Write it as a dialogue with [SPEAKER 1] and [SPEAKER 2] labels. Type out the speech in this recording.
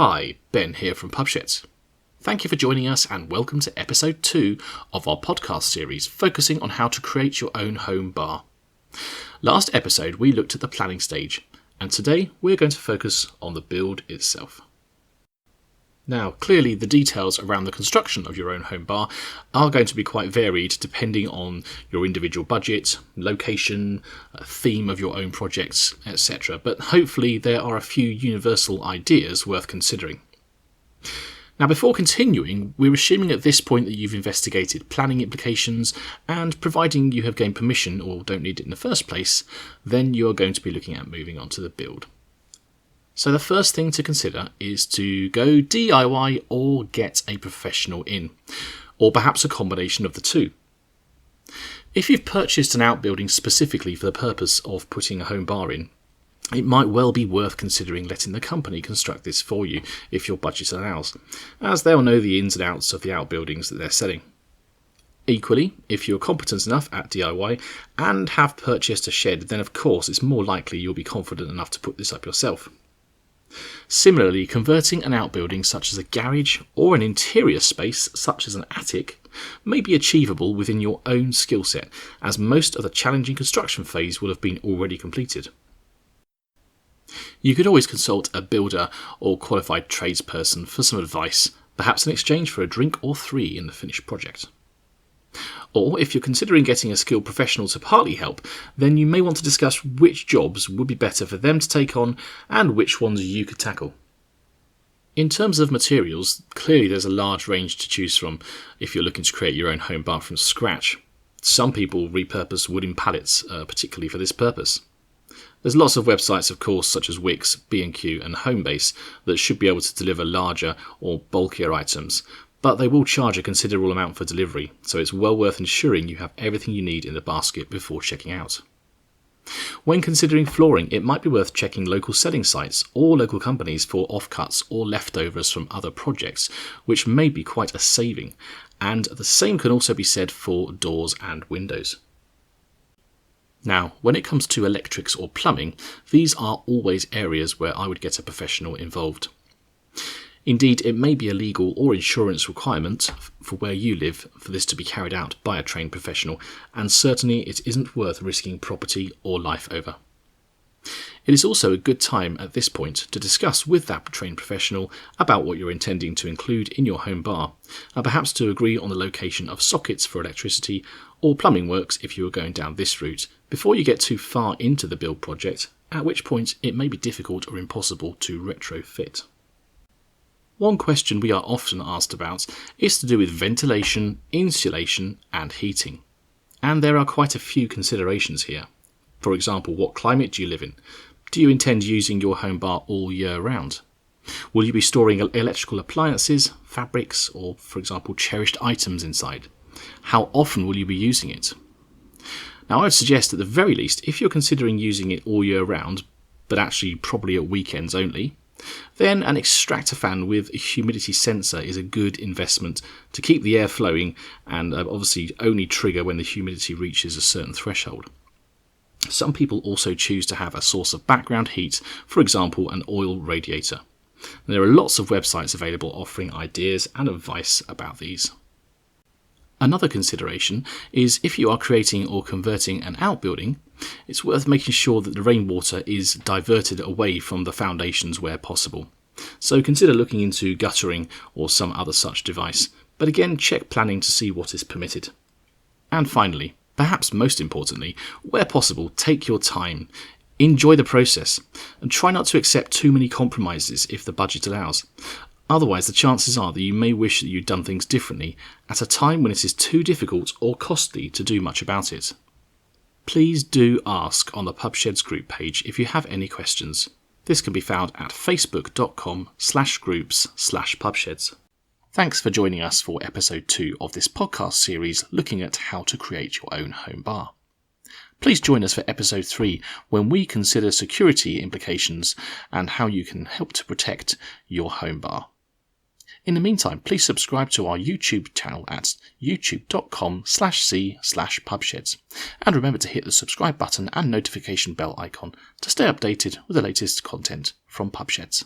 [SPEAKER 1] Hi, Ben here from PubSheds. Thank you for joining us and welcome to episode 2 of our podcast series focusing on how to create your own home bar. Last episode we looked at the planning stage and today we're going to focus on the build itself. Now, clearly the details around the construction of your own home bar are going to be quite varied depending on your individual budget, location, theme of your own projects, etc. But hopefully there are a few universal ideas worth considering. Now, before continuing, we're assuming at this point that you've investigated planning implications and providing you have gained permission or don't need it in the first place, then you are going to be looking at moving on to the build. So the first thing to consider is to go DIY or get a professional in, or perhaps a combination of the two. If you've purchased an outbuilding specifically for the purpose of putting a home bar in, it might well be worth considering letting the company construct this for you if your budget allows, as they'll know the ins and outs of the outbuildings that they're selling. Equally, if you're competent enough at DIY and have purchased a shed, then of course it's more likely you'll be confident enough to put this up yourself. Similarly, converting an outbuilding such as a garage or an interior space such as an attic may be achievable within your own skill set, as most of the challenging construction phase will have been already completed. You could always consult a builder or qualified tradesperson for some advice, perhaps in exchange for a drink or 3 in the finished project. Or if you're considering getting a skilled professional to partly help, then you may want to discuss which jobs would be better for them to take on and which ones you could tackle. In terms of materials, clearly there's a large range to choose from if you're looking to create your own home bar from scratch. Some people repurpose wooden pallets, particularly for this purpose. There's lots of websites, of course, such as Wix, B&Q and Homebase that should be able to deliver larger or bulkier items, but they will charge a considerable amount for delivery, so it's well worth ensuring you have everything you need in the basket before checking out. When considering flooring, it might be worth checking local selling sites or local companies for offcuts or leftovers from other projects, which may be quite a saving, and the same can also be said for doors and windows. Now, when it comes to electrics or plumbing, these are always areas where I would get a professional involved. Indeed, it may be a legal or insurance requirement for where you live for this to be carried out by a trained professional, and certainly it isn't worth risking property or life over. It is also a good time at this point to discuss with that trained professional about what you're intending to include in your home bar, and perhaps to agree on the location of sockets for electricity or plumbing works if you are going down this route, before you get too far into the build project, at which point it may be difficult or impossible to retrofit. One question we are often asked about is to do with ventilation, insulation and heating. And there are quite a few considerations here. For example, what climate do you live in? Do you intend using your home bar all year round? Will you be storing electrical appliances, fabrics or, for example, cherished items inside? How often will you be using it? Now, I would suggest at the very least, if you're considering using it all year round, but actually probably at weekends only, then an extractor fan with a humidity sensor is a good investment to keep the air flowing and obviously only trigger when the humidity reaches a certain threshold. Some people also choose to have a source of background heat, for example an oil radiator. And there are lots of websites available offering ideas and advice about these. Another consideration is if you are creating or converting an outbuilding, it's worth making sure that the rainwater is diverted away from the foundations where possible. So consider looking into guttering or some other such device, but again check planning to see what is permitted. And finally, perhaps most importantly, where possible, take your time. Enjoy the process and try not to accept too many compromises if the budget allows. Otherwise, the chances are that you may wish that you'd done things differently at a time when it is too difficult or costly to do much about it. Please do ask on the PubSheds group page if you have any questions. This can be found at facebook.com/groups/pubsheds. Thanks for joining us for episode 2 of this podcast series looking at how to create your own home bar. Please join us for episode 3 when we consider security implications and how you can help to protect your home bar. In the meantime, please subscribe to our YouTube channel at youtube.com/c/pubsheds. And remember to hit the subscribe button and notification bell icon to stay updated with the latest content from PubSheds.